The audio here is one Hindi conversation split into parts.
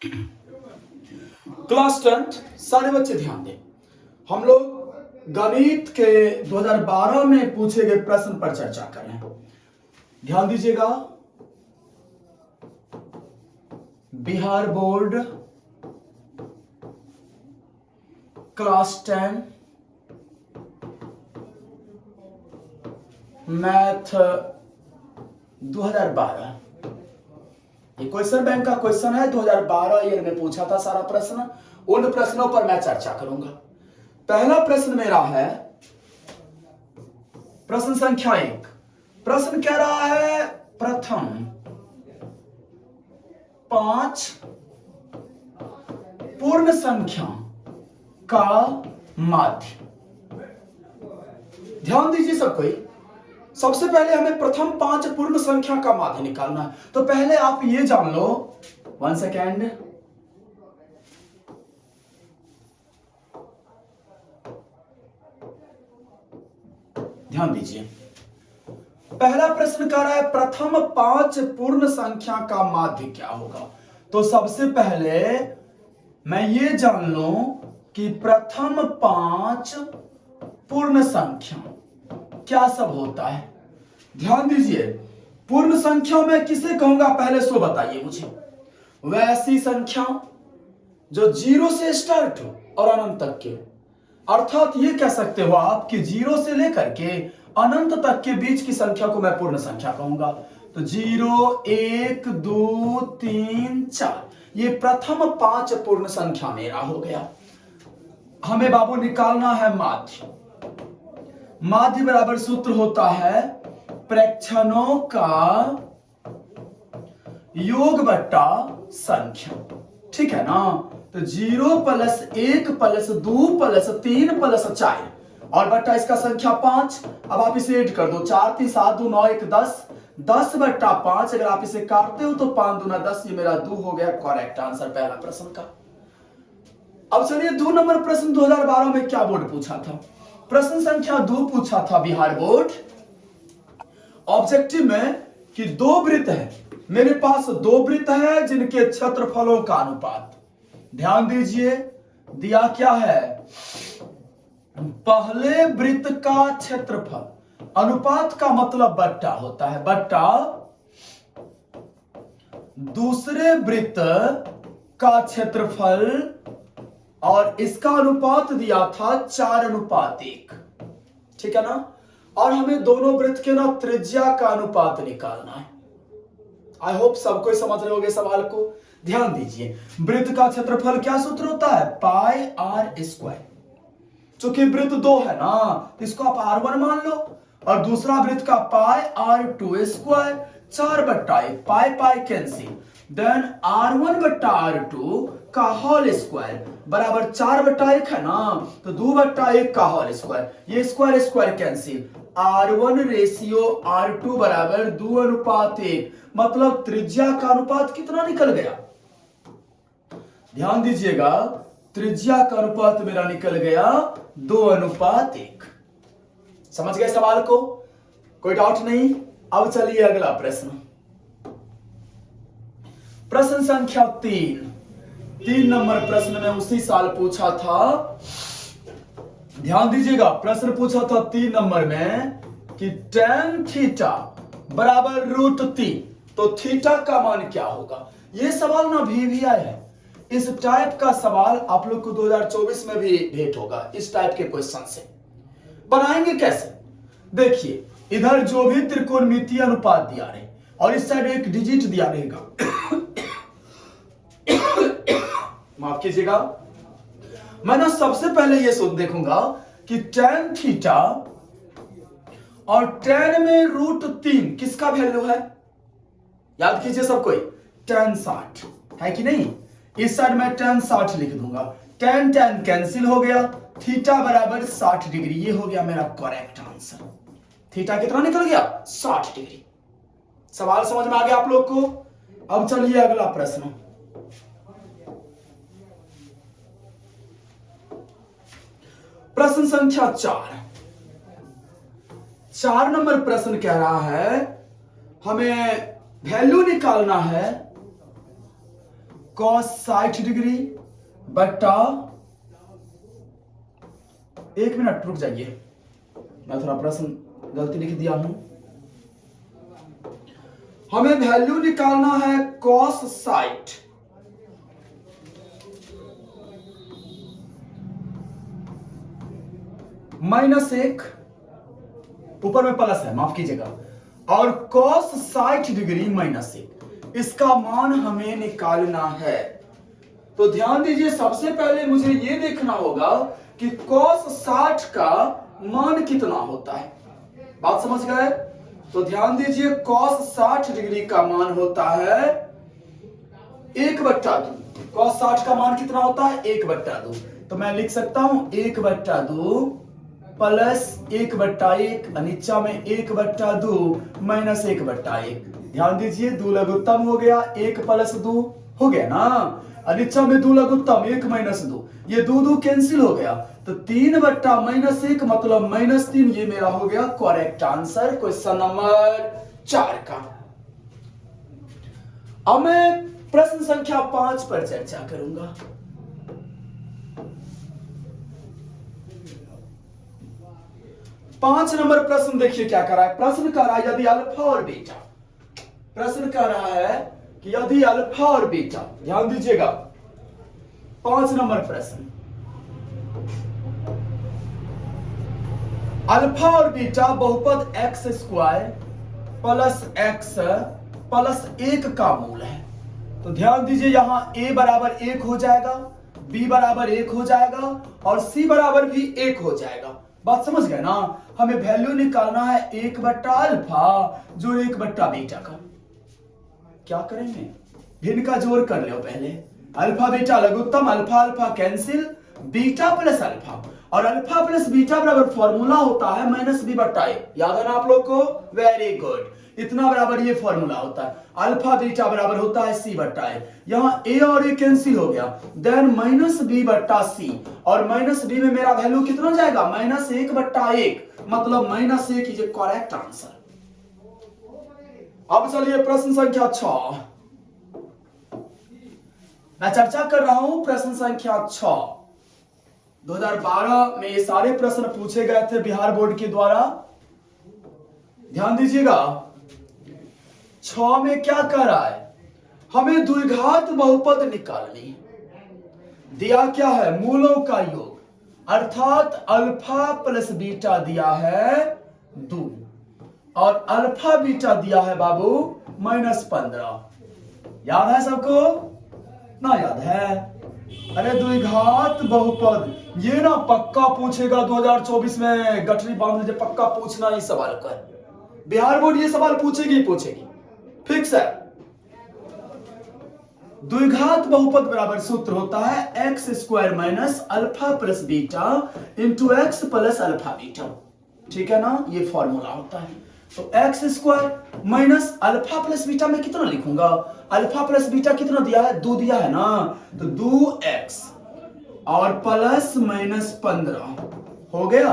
क्लास 10 सारे बच्चे ध्यान दें। हम लोग गणित के 2012 में पूछे गए प्रश्न पर चर्चा कर रहे हैं। ध्यान दीजिएगा, बिहार बोर्ड क्लास 10 मैथ 2012 ये क्वेश्चन बैंक का क्वेश्चन है। 2012 ईयर में पूछा था सारा प्रश्न। उन प्रश्नों पर मैं चर्चा करूंगा। पहला प्रश्न मेरा है प्रश्न संख्या 1। प्रश्न कह रहा है प्रथम 5 पूर्ण संख्या का माध्य। ध्यान दीजिए सब कोई। सबसे पहले हमें प्रथम 5 पूर्ण संख्या का माध्य निकालना है। तो पहले आप ये जान लो, 1 सेकेंड, ध्यान दीजिए। पहला प्रश्न कह रहा है प्रथम 5 पूर्ण संख्या का माध्य क्या होगा। तो सबसे पहले मैं ये जान लूं कि प्रथम 5 पूर्ण संख्या क्या सब होता है। ध्यान दीजिए, पूर्ण संख्या में किसे कहूंगा पहले सो बताइए मुझे। वैसी संख्या जो 0 से स्टार्ट हो और अनंत तक के, अर्थात ये कह सकते हो आप कि 0 से लेकर के अनंत तक के बीच की संख्या को मैं पूर्ण संख्या कहूंगा। तो 0, 1, 2, 3, 4 ये प्रथम 5 पूर्ण संख्या मेरा हो गया। हमें बाबू निकालना है माध्य। माध्य बराबर सूत्र होता है प्रेक्षणों का योग बट्टा संख्या। ठीक है ना। तो 0 + 1 + 2 + 3 + 4 और बट्टा इसका संख्या 5। अब आप इसे ऐड कर दो, 4 3 7 2 9 1 10, 10 बट्टा 5। अगर आप इसे काटते हो तो 5 दूना 10, ये मेरा 2 हो गया करेक्ट आंसर पहला प्रश्न का। अब चलिए 2 नंबर प्रश्न 2012 में क्या बोर्ड पूछा था। प्रश्न संख्या 2 पूछा था बिहार बोर्ड ऑब्जेक्टिव में कि 2 वृत्त है। मेरे पास 2 वृत्त है जिनके क्षेत्रफलों का अनुपात, ध्यान दीजिए, दिया क्या है, पहले वृत्त का क्षेत्रफल, अनुपात का मतलब बट्टा होता है, बट्टा दूसरे वृत्त का क्षेत्रफल, और इसका अनुपात दिया था 4:1। ठीक है ना। और हमें दोनों वृत्त के ना त्रिज्या का अनुपात निकालना है। आई होप सब कोई समझ रहे होंगे सवाल को। ध्यान दीजिए, वृत्त का क्षेत्रफल क्या सूत्र होता है, पाई r स्क्वायर। चूंकि वृत्त 2 है ना, तो इसको आप r1 मान लो, और दूसरा वृत्त का पाई r2 स्क्वायर, 4/1, पाई पाई कैंसिल, देन r1 बट्टा r2 का होल स्क्वायर बराबर 4/1 है ना, तो 2/1 का होल स्क्वायर, ये square square cancel, r1 ratio r2 बराबर 2:1। मतलब त्रिज्या का अनुपात कितना निकल गया, ध्यान दीजिएगा, त्रिज्या का अनुपात मेरा निकल गया 2:1। समझ गए सवाल को, कोई डाउट नहीं। अब चलिए अगला प्रश्न, प्रश्न संख्या 3 नंबर प्रश्न में उसी साल पूछा था। ध्यान दीजिएगा, प्रश्न पूछा था 3 नंबर में कि tan थीटा बराबर √3, तो थीटा का मान क्या होगा। यह सवाल ना भी आया है। इस टाइप का सवाल आप लोग को 2024 में भी भेंट होगा। इस टाइप के क्वेश्चन से बनाएंगे कैसे, देखिए, इधर जो भी त्रिकोणमितीय अनुपात दिया रहे और इस साइड एक डिजिट दिया रहेगा, माफ कीजिएगा, मैं ना सबसे पहले ये सोच देखूंगा कि tan थीटा और tan में √3 किसका वैल्यू है। याद कीजिए सब कोई, tan 60 है कि नहीं। इस साइड में tan 60 लिख दूंगा, tan tan कैंसिल हो गया, थीटा बराबर 60 डिग्री, ये हो गया मेरा करेक्ट आंसर। थीटा कितना निकल गया, 60 डिग्री। सवाल समझ में आ गया आप लोग को। अब चलिए अगला प्रश्न, प्रश्न संख्या 4 नंबर प्रश्न कह रहा है हमें वैल्यू निकालना है cos 60 डिग्री बटा, एक मिनट रुक जाइए, मैं थोड़ा प्रश्न गलती लिख दिया हूं। हमें वैल्यू निकालना है cos 60 -1, ऊपर में प्लस है, माफ कीजिएगा, और cos 60 डिग्री -1, इसका मान हमें निकालना है। तो ध्यान दीजिए, सबसे पहले मुझे यह देखना होगा कि cos 60 का मान कितना होता है। बात समझ गए? तो ध्यान दीजिए, cos 60 डिग्री का मान होता है 1/2। cos 60 का मान कितना होता है? 1/2। तो मैं लिख सकता हूं 1/2 प्लस 1/1, नीचा में 1/2 माइनस 1/1। ध्यान दीजिए, 2 लघुत्तम हो गया, 1 + 2 हो गया ना, नीचा में 2 लघुत्तम, 1 - 2, ये 2 कैंसिल हो गया, तो 3/-1 मतलब -3। ये मेरा हो गया करेक्ट आंसर क्वेश्चन नंबर 4 का। अब मैं प्रश्न संख्या 5 पर चर्चा करूंगा। पांच नंबर प्रश्न देखिए क्या कर रहा है। प्रश्न कर रहा है यदि अल्फा और बीटा, प्रश्न कर रहा है कि यदि अल्फा और बीटा, ध्यान दीजिएगा, 5 नंबर प्रश्न, अल्फा और बीटा बहुपद x² प्लस x प्लस 1 का मूल है। तो ध्यान दीजिए, यहां a बराबर 1 हो जाएगा, b बराबर 1 हो जाएगा और c बराबर भी 1 हो जाएगा। बात समझ गए ना? हमें वैल्यू निकालना है 1/अल्फा जो 1/बीटा का। क्या करेंगे? भिन्न का जोड़ कर लो पहले। अल्फा बीटा लघुत्तम, alpha alpha cancel, beta plus alpha, और अल्फा प्लस बीटा बराबर फॉर्मूला होता है -b/a। याद है ना आप लोग को? वेरी गुड, इतना बराबर ये फॉर्मूला होता है। अल्फा बीटा बराबर होता है c/a। यहां a और a कैंसिल हो गया, देन -b/c, और -b में मेरा वैल्यू कितना जाएगा? -1/1, मतलब -1 इज करेक्ट आंसर। अब चलिए प्रश्न संख्या 6, मैं चर्चा कर रहा हूं प्रश्न संख्या 6। 2012 में ये सारे प्रश्न पूछे गए थे बिहार बोर्ड के द्वारा। ध्यान दीजिएगा, 6 में क्या कर रहा है? हमें द्विघात बहुपद निकालनी है। दिया क्या है? मूलों का योग, अर्थात अल्फा प्लस बीटा दिया है 2 और अल्फा बीटा दिया है बाबू -15। याद है सबको? ना याद है? अरे द्विघात बहुपद, ये ना पक्का पूछेगा 2024 में, गठरी बांध लीजिए, पक्का पूछना ही सवाल कर। बिहार बोर्ड ये सवाल पूछेगी पूछेगी, फिक्स है। द्विघात बहुपद बराबर सूत्र होता है x² minus alpha plus beta into x plus alpha beta. ठीक है ना? ये फॉर्मूला होता है। तो x² minus alpha plus beta में कितना लिखूंगा? अल्फा प्लस बीटा कितना दिया है? 2 दिया है ना, तो 2x और प्लस -15 हो गया,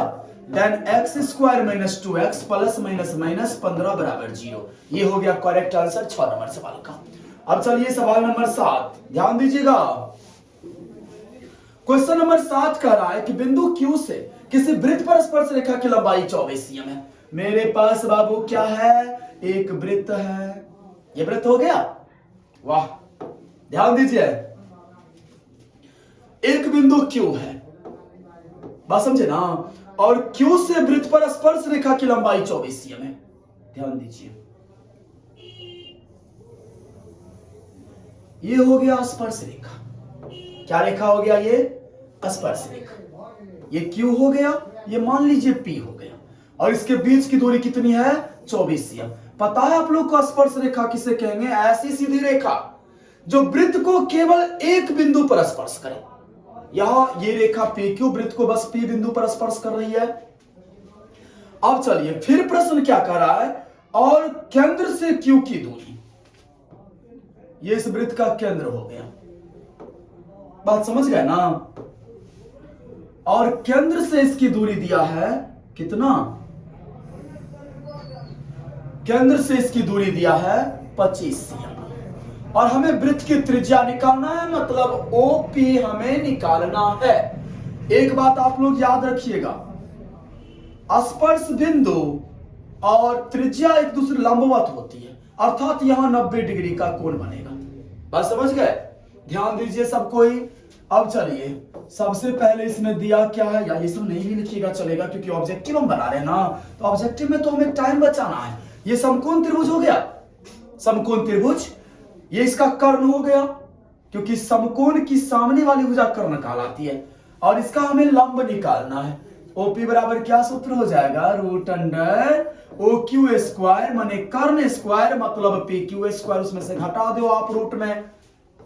then x² minus 2x plus -15 बराबर 0। ये हो गया करेक्ट आंसर 6 नंबर सवाल का। अब चलिए सवाल नंबर 7, ध्यान दीजिएगा। क्वेश्चन नंबर 7 कह रहा है कि बिंदु Q से किसी वृत्त पर स्पर्श रेखा की लंबाई 24 cm है। मेरे पास बाबू क्या है? एक वृत्त है। ये वृत्त हो गया? वाह, ध्यान दीजिए, एक बिंदु Q है, बात समझे ना, और Q से वृत्त पर स्पर्श रेखा की लंबाई 24 cm है। ध्यान दीजिए, ये हो गया स्पर्श रेखा। क्या रेखा हो गया? ये स्पर्श रेखा। ये Q हो गया, ये मान लीजिए P हो गया, और इसके बीच की दूरी कितनी है? 24 cm। पता है आप लोग को स्पर्श रेखा किसे कहेंगे? ऐसी सीधी रेखा जो वृत्त को केवल एक बिंदु पर स्पर्श करे। यहां ये रेखा PQ वृत्त को बस P बिंदु पर स्पर्श कर रही है। अब चलिए फिर प्रश्न क्या कर रहा है? और केंद्र से Q की दूरी, ये इस वृत्त का केंद्र हो गया। बात समझ गए ना? और केंद्र से इसकी दूरी दिया है कितना? केंद्र से इसकी दूरी दिया है 25 cm, और हमें वृत्त की त्रिज्या निकालना है, मतलब ओपी हमें निकालना है। एक बात आप लोग याद रखिएगा, स्पर्श बिंदु और त्रिज्या एक दूसरे लंबवत होती है, अर्थात यहां 90 डिग्री का कोण बनेगा। बात समझ गए? ध्यान दीजिए सब कोई। अब चलिए, सबसे पहले इसमें दिया क्या है, या ये सब नहीं भी लिखिएगा चलेगा, क्योंकि ऑब्जेक्टिव हम बना रहे हैं ना, तो ऑब्जेक्टिव में तो हमें टाइम बचाना है। ये समकोण त्रिभुज हो गया, समकोण त्रिभुज, ये इसका कर्ण हो गया, क्योंकि समकोण की सामने वाली भुजा कर्ण कहलाती है, और इसका हमें लंब निकालना है। ओपी बराबर क्या सूत्र हो जाएगा, root under O Q square माने कर्ण स्क्वायर मतलब पी क्यू स्क्वायर, उसमें से घटा दो आप रूट में,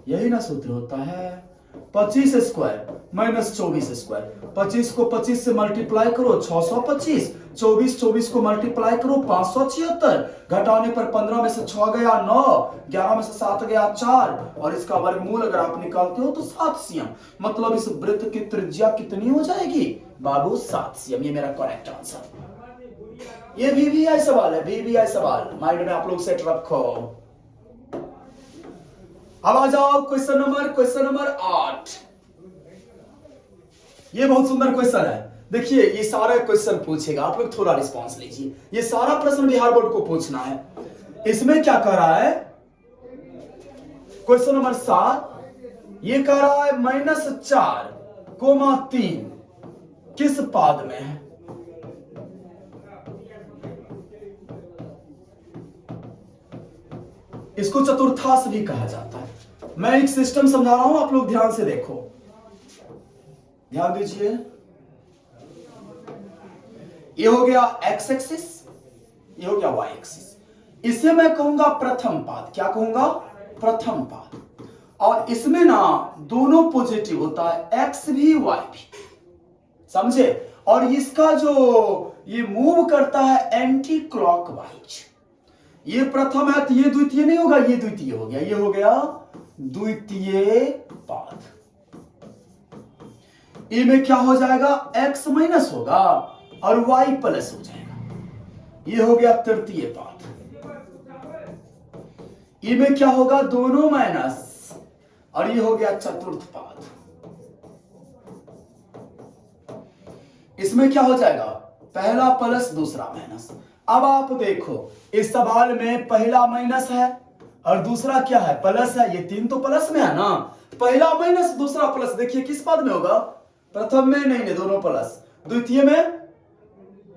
यही ना सूत्र होता है। 25 स्क्वायर माइनस 24 स्क्वायर, 25 को 25 से मल्टीप्लाई करो 625, 24 को मल्टीप्लाई करो 576, घटाने पर 15 में से 6 गया 9, 11 में से 7 गया 4, और इसका वर्गमूल अगर आप निकालते हो तो 7 सीएम, मतलब इस वृत्त की त्रिज्या कितनी हो जाएगी बाबू, 7 सीएम। ये मेरा करेक्ट आंसर। ये VVI सवाल है, VVI सवाल माइंड में आप लोग सेट रखो। अब आ जाओ क्वेश्चन नंबर 8। ये बहुत सुंदर क्वेश्चन है। देखिए ये सारा क्वेश्चन पूछेगा, आप लोग थोड़ा रिस्पांस लीजिए। ये सारा प्रश्न बिहार बोर्ड को पूछना है। इसमें क्या कर रहा है, क्वेश्चन नंबर 7 ये कह रहा है -4,3 किस पाद में है। इसको चतुर्थांश भी कहा जाता है। मैं एक सिस्टम समझा रहा हूं, आप लोग ध्यान से देखो, ध्यान दीजिए। ये हो गया एक्स एक्सिस, ये हो गया वाई एक्सिस। इसे मैं कहूंगा प्रथम पाद। क्या कहूंगा, प्रथम पाद। और इसमें ना दोनों पॉजिटिव होता है, एक्स भी वाई भी, समझे। और इसका जो ये मूव करता है एंटी क्लॉकवाइज, ये प्रथम है तो ये द्वितीय नहीं होगा, ये द्वितीय हो गया, ये हो गया द्वितीय पाद। ए में क्या हो जाएगा, x माइनस होगा और y प्लस हो जाएगा, ये हो गया तृतीय पाद। ए में क्या होगा, दोनों माइनस, और ये हो गया चतुर्थ पाद। इसमें क्या हो जाएगा, पहला प्लस दूसरा माइनस। अब आप देखो इस सवाल में पहला माइनस है और दूसरा क्या है, प्लस है। ये तीन तो प्लस में है ना, पहला माइनस दूसरा प्लस। देखिए किस पद में होगा, प्रथम में नहीं, दोनों प्लस। द्वितीय में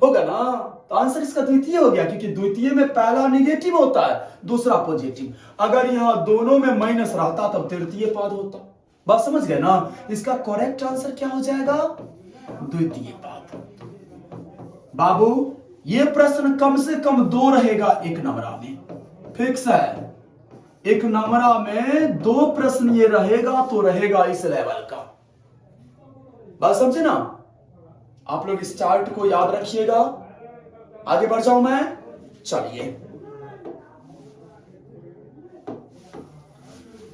होगा ना, तो आंसर इसका द्वितीय हो गया, क्योंकि द्वितीय में पहला निगेटिव होता है, दूसरा पॉजिटिव। अगर यहां दोनों में माइनस रहता तब तृतीय पद होता। बात समझ गए ना, इसका करेक्ट आंसर क्या हो जाएगा, द्वितीय पद। बाबू ये प्रश्न कम से कम 2 रहेगा एक नंबरा में, फिक्स है। एक नंबरा में 2 प्रश्न ये रहेगा तो रहेगा इस लेवल का। बात समझे ना, आप लोग इस चार्ट को याद रखिएगा। आगे बढ़ जाऊं मैं, चलिए।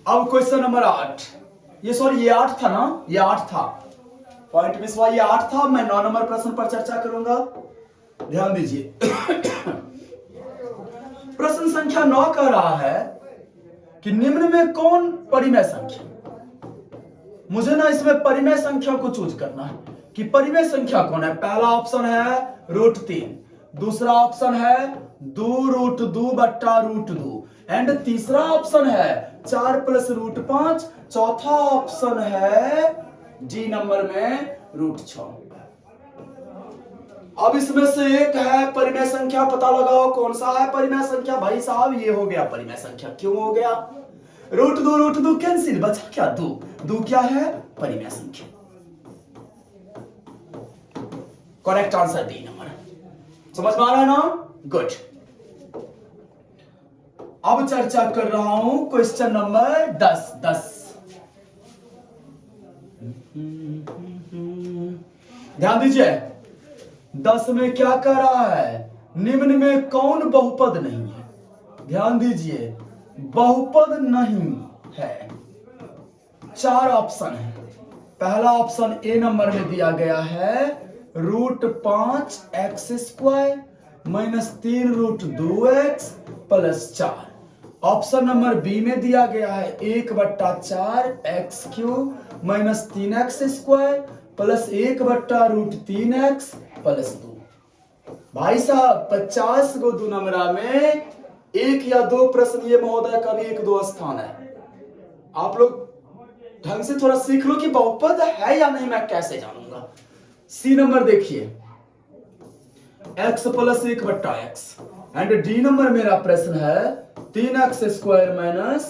अब क्वेश्चन नंबर 8, ये सॉरी ये 8 था ना, ये 8 था, पॉइंट मिस हुआ, ये 8 था। मैं 9 नंबर प्रश्न पर चर्चा करूंगा, ध्यान दीजिए। प्रश्न संख्या 9 कह रहा है कि निम्न में कौन परिमेय संख्या, मुझे ना इसमें परिमेय संख्या को चूज करना है कि परिमेय संख्या कौन है। पहला ऑप्शन है √3, दूसरा ऑप्शन है 2√2 बट्टा √2, एंड तीसरा ऑप्शन है 4 + √5, चौथा ऑप्शन है डी नंबर में √6। अब इसमें से एक है परिमेय संख्या, पता लगाओ कौन सा है परिमेय संख्या। भाई साहब ये हो गया परिमेय संख्या। क्यों हो गया, √2 कैंसिल, बचा क्या, 2 क्या है, परिमेय संख्या। Correct answer D number. समझ में आ रहा है ना, गुड। अब चर्चा कर रहा हूं क्वेश्चन नंबर 10। ध्यान दीजिए, 10 में क्या कर रहा है, निम्न में कौन बहुपद नहीं है। ध्यान दीजिए, बहुपद नहीं है। 4 ऑप्शन है। पहला ऑप्शन ए नंबर में दिया गया है √5x² - 3√2x + 4। Option number B में दिया गया है 1/4 x cube minus 3x square plus 1/√3x plus 2। भाई साहब 50 गो 2 नंबरा में 1 या 2 प्रश्न ये महोदय का भी 1-2 स्थान है। आप लोग ढंग से थोड़ा सीख लो कि बहुपद है या नहीं, मैं कैसे जानूंगा। सी नंबर देखिए x plus 1/x and D number मेरा प्रश्न है 3x square minus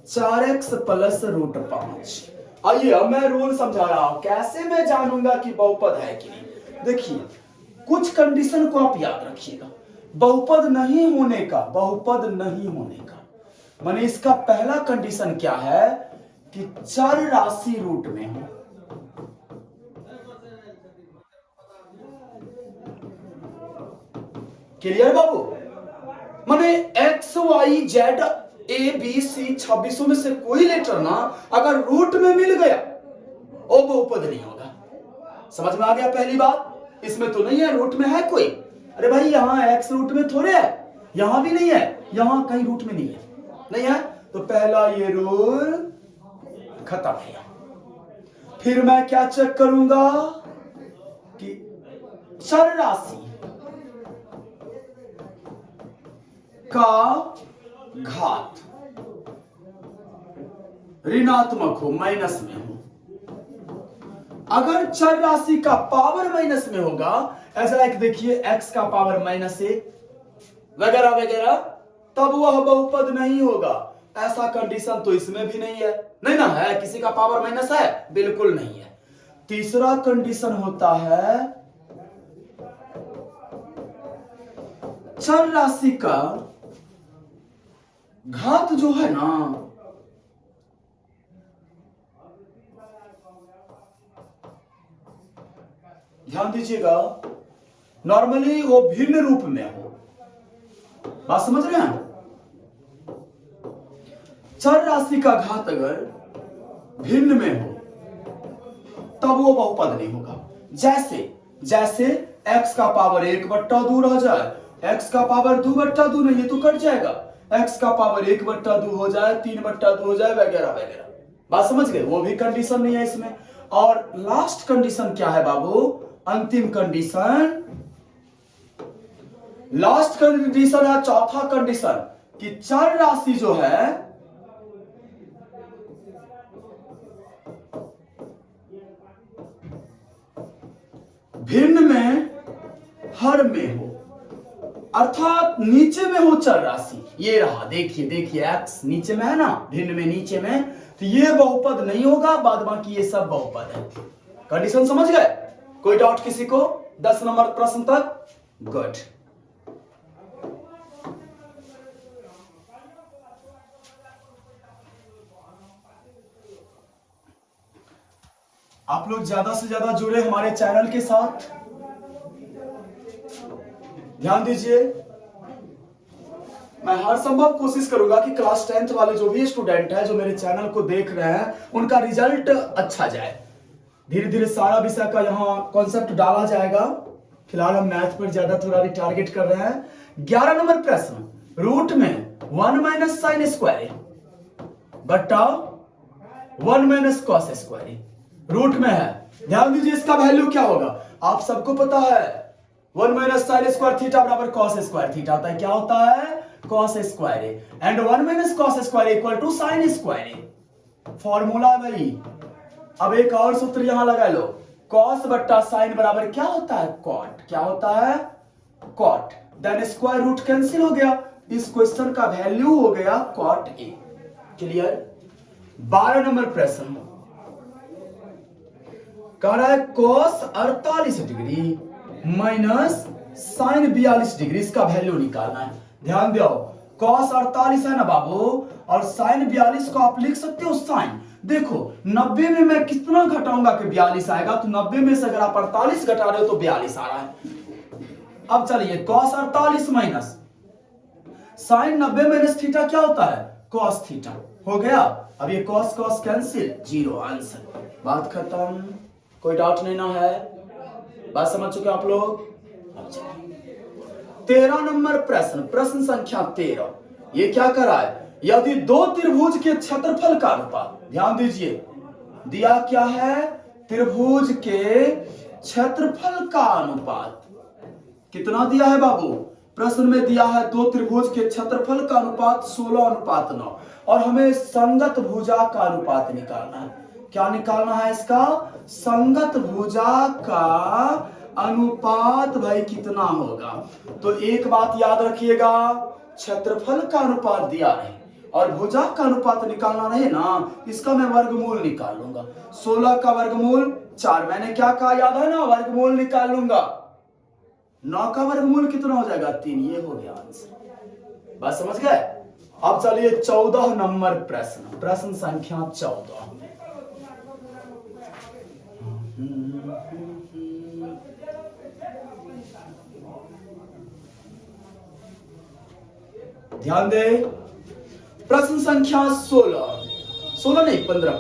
4x plus √5। आइए अब मैं रूल समझा रहा हूं कैसे मैं जानूंगा कि बहुपद है कि नहीं। देखिए कुछ कंडीशन को आप याद रखिएगा। बहुपद नहीं होने का माने इसका पहला कंडीशन क्या है कि चर राशि रूट में हो। क्लियर बाबू? माने X Y Z A B C 26 में से कोई लेटर ना अगर रूट में मिल गया वो बहुपद नहीं होगा। समझ में आ गया पहली बात? इसमें तो नहीं है, रूट में है कोई। अरे भाई यहां एक्स रूट में थोड़े है, यहां भी नहीं है, यहां कहीं रूट में नहीं है तो पहला ये रूल खत्म है। फिर मैं क्या चेक करूंगा कि चर राशि का घात ऋणात्मक हो, माइनस में हो। अगर चर राशि का पावर माइनस में होगा, ऐसा लाइक देखिए x का पावर -1 वगैरह वगैरह, तब वह बहुपद नहीं होगा। ऐसा कंडीशन तो इसमें भी नहीं है, नहीं ना है। किसी का पावर माइनस है? बिल्कुल नहीं है। तीसरा कंडीशन होता है चर राशि का घात जो है ना, ध्यान दीजिएगा, नॉर्मली वो भिन्न रूप में हो। बात समझ रहे हैं? चर राशि का घात अगर भिन्न में हो तब वो बहुपद नहीं होगा। जैसे x का पावर 1/2 रह जाए, x का पावर 2/2 नहीं, ये तो कट जाएगा। x का पावर 1/2 हो जाए, 3/2 हो जाए, वगैरह वगैरह। बात समझ गए? वो भी कंडीशन नहीं है इसमें। और लास्ट कंडीशन क्या है बाबू? अंतिम कंडीशन, लास्ट कंडीशन है चौथा कंडीशन कि चर राशि जो है भिन्न में हर में हो, अर्थात नीचे में हो चर राशि। ये रहा, देखिए x नीचे में है ना, भिन्न में नीचे में, तो ये बहुपद नहीं होगा, बाद बाकी ये सब बहुपद है। कंडीशन समझ गए? कोई डाउट किसी को 10 नंबर प्रश्न तक? गुड। आप लोग ज्यादा से ज्यादा जुड़े हमारे चैनल के साथ। ध्यान दीजिए, मैं हर संभव कोशिश करूंगा कि क्लास 10th वाले जो भी स्टूडेंट है जो मेरे चैनल को देख रहे हैं उनका रिजल्ट अच्छा जाए। धीरे धीरे सारा विषय का यहाँ कॉन्सेप्ट डाला जाएगा। फिलहाल हम मैथ पर ज्यादा थोड़ा भी टारगेट कर रहे हैं। 11 नंबर प्रश्न, रूट में 1 माइनस साइन स्क्वायर बट्टा 1 माइनस कॉस स्क्वायर रूट में है। ध्यान दीजिए, इसका वैल्यू क्या होगा? आप सबको पता है 1 माइनस साइन स्क्वायर थीटा बराबर कॉस स्क्वायर थीटा होता है। क्या होता है? Cos square and 1 minus cos square equal to sine square. Formula वही। अब एक और सूत्र यहां लगा लो, कॉस बट्टा साइन बराबर क्या होता है? कॉट। क्या होता है? Cot. Then square root cancel हो गया, इस क्वेश्चन का वैल्यू हो गया कॉट ए। क्लियर? 12 नंबर प्रश्न कह रहा है cos 48 degree minus sine 42 degree, इसका वैल्यू निकालना है। ध्यान दो, कॉस 48 है ना बाबू, और साइन 42 को आप लिख सकते हो साइन। देखो 90 में मैं कितना घटाऊंगा कि 42 आएगा, तो 90 में से अगर आप 48 घटा रहे हो तो 42 आ रहा है। अब चलिए cos 48 minus sine 90 minus theta क्या होता है? Cos theta. हो गया। अब ये कॉस कॉस कैंसिल, 0 आंसर। बात खत्म। कोई डाउट नहीं ना है? बात समझ चुके आप लोग? 13 नंबर प्रश्न, प्रश्न संख्या 13। ये क्या कर रहा है? यदि दो त्रिभुज के क्षेत्रफल का अनुपात, ध्यान दीजिए, दिया क्या है, त्रिभुज के क्षेत्रफल का अनुपात कितना दिया है बाबू, प्रश्न में दिया है दो त्रिभुज के क्षेत्रफल का अनुपात 16:9 और हमें संगत भुजा का अनुपात निकालना है। क्या निकालना है इसका, संगत भुजा का अनुपात भाई कितना होगा। तो एक बात याद रखिएगा, क्षेत्रफल का अनुपात दिया है और भुजा का अनुपात निकालना रहे ना, इसका मैं वर्गमूल निकाल लूंगा। 16 का वर्गमूल 4, मैंने क्या कहा याद है ना, वर्गमूल निकाल लूंगा। 9 का वर्गमूल कितना हो जाएगा, 3, ये हो गया आंसर। बात समझ गए। अब चलिए 14 नंबर प्रश्न, प्रश्न संख्या 14। ध्यान दे, प्रश्न संख्या 16 नहीं 15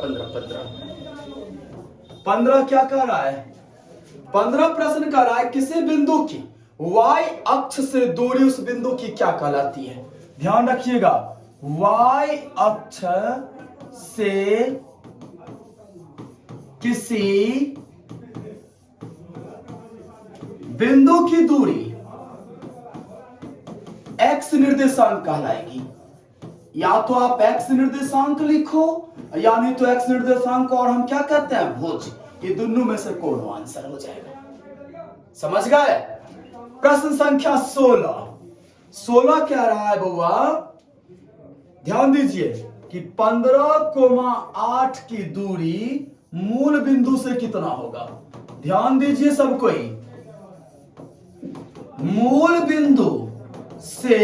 क्या कह रहा है, 15 प्रश्न कर रहा है किसी बिंदु की y अक्ष से दूरी उस बिंदु की क्या कहलाती है। ध्यान रखिएगा, y अक्ष से किसी बिंदु की दूरी x निर्देशांक कहलाएगी। या तो आप x निर्देशांक लिखो या नहीं तो x निर्देशांक और हम क्या कहते हैं, भुज। ये दोनों में से कौन आंसर हो जाएगा, समझ गए। प्रश्न संख्या 16 कह रहा है बउआ, ध्यान दीजिए कि 15,8 की दूरी मूल बिंदु से कितना होगा। ध्यान दीजिए सब कोई, मूल बिंदु से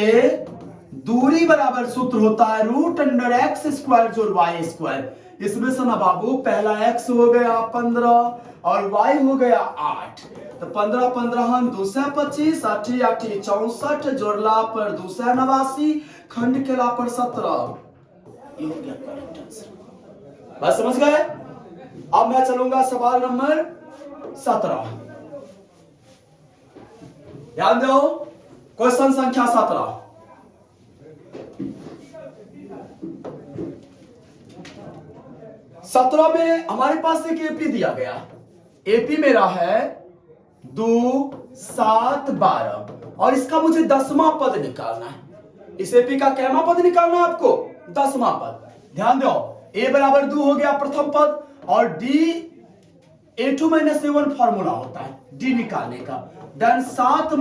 दूरी बराबर सूत्र होता है √x² जोड़ y²। इसमें से ना बाबू पहला x हो गया 15 और y हो गया 8, तो 15 15 2 25, 8 8 64, जोड़ला पर 2 89, खंड केला पर 17। ये हो गया करेक्ट आंसर। बस समझ गए। अब मैं चलूंगा सवाल नंबर 17, ध्यान दो, क्वेश्चन संख्या 17। में हमारे पास एक एपी दिया गया, एपी मेरा है 2 7 12 और इसका मुझे 10वां पद निकालना है। इस एपी का कैमा पद निकालना है आपको, 10वां पद। ध्यान दो, a बराबर 2 हो गया प्रथम पद और d a2 - a1 फॉर्मूला होता है d निकालने का। देन 7 -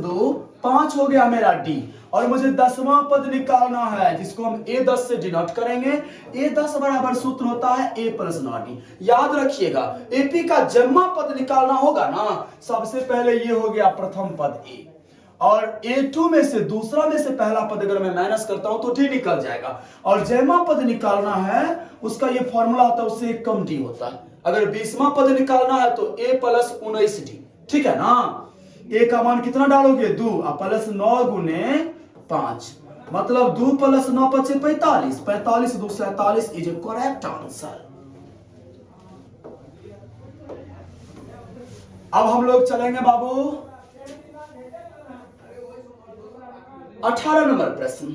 2 5 हो गया मेरा d और मुझे 10वां पद निकालना है जिसको हम a10 से डिनोट करेंगे। a10 बराबर सूत्र होता है a + 9d। याद रखिएगा, एपी का जन्मा पद निकालना होगा ना, सबसे पहले ये हो गया प्रथम पद a और a2 में से दूसरा में से पहला पद अगर मैं माइनस करता हूं तो d निकल जाएगा और जयमा पद निकालना है उसका ये फॉर्मूला होता है, उससे एक कम d होता है। अगर 20वां पद निकालना है तो a + 19d, ठीक है ना। a का मान कितना डालोगे, 2 प्लस 9 गुने 5, मतलब 2 + 9 = 45, 45 2 47 इज करेक्ट आंसर। अब हम लोग चलेंगे बाबू 18 नंबर प्रश्न।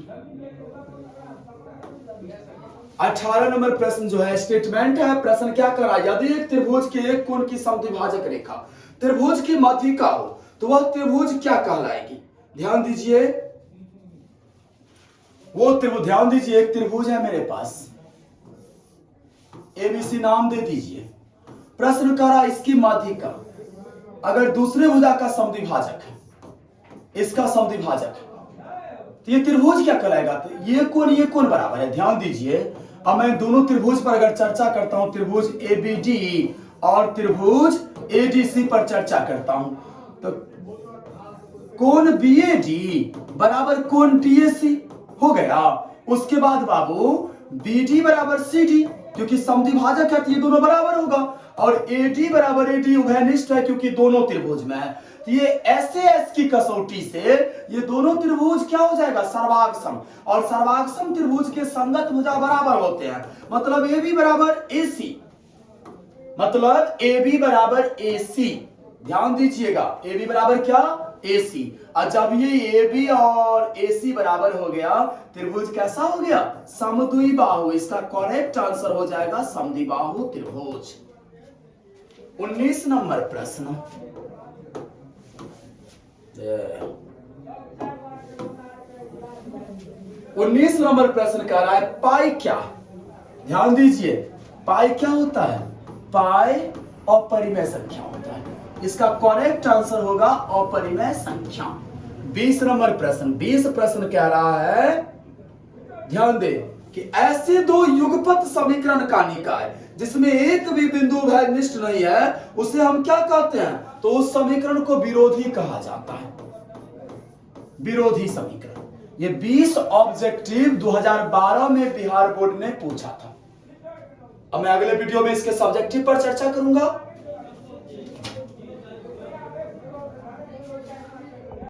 18 नंबर प्रश्न जो है स्टेटमेंट है। प्रश्न क्या कर रहा है, यदि एक त्रिभुज के एक कोण की समद्विभाजक रेखा त्रिभुज की माध्यिका हो तो वह त्रिभुज क्या कहलाएगी। ध्यान दीजिए, वो त्रिभुज, ध्यान दीजिए एक त्रिभुज है मेरे पास, एबीसी नाम दे दीजिए। प्रश्न कर रहा है इसकी माध्यिका अगर दूसरे भुजा का समद्विभाजक है, इसका समद्विभाजक है, तो ये त्रिभुज क्या कहलाएगा, तो ये कोण बराबर है। ध्यान दीजिए, अब मैं दोनों त्रिभुज पर अगर चर्चा करता हूं, त्रिभुज एबीडी और त्रिभुज एडीसी पर चर्चा करता हूं, तो कोण बीएडी बराबर कोण डीएसी हो गया। उसके बाद बाबू बीडी बराबर सीडी, क्योंकि समद्विभाजक है तो ये दोनों बराबर होगा, और एडी बराबर एडी उभयनिष्ठ है क्योंकि दोनों त्रिभुज में है। ये एस की कसौटी से ये दोनों त्रिभुज क्या हो जाएगा, सर्वांगसम, और सर्वांगसम त्रिभुज के संगत भुजा बराबर होते हैं, मतलब ए बी बराबर एसी, मतलब ए बी बराबर एसी। ध्यान दीजिएगा, ए बी बराबर क्या, AC। और जब ये AB और AC बराबर हो गया, त्रिभुज कैसा हो गया? समद्विबाहु। इसका करेक्ट आंसर हो जाएगा समद्विबाहु त्रिभुज। 19 नंबर प्रश्न। 19 नंबर प्रश्न कह रहा है पाई क्या? ध्यान दीजिए, पाई क्या होता है? पाई अपरिमेय संख्या होता है। इसका करेक्ट आंसर होगा अपरिमेय संख्या। 20 नंबर प्रश्न। 20 प्रश्न कह रहा है, ध्यान दे, कि ऐसे दो युगपत समीकरण का निकाय जिसमें एक भी बिंदु निष्ठ नहीं है, उसे हम क्या कहते हैं? तो उस समीकरण को विरोधी कहा जाता है। विरोधी समीकरण। ये 20 ऑब्जेक्टिव 2012 में बिहार बोर्ड ने पूछा था। अब मैं अगले वीडियो में इसके सब्जेक्टिव पर चर्चा करूंगा।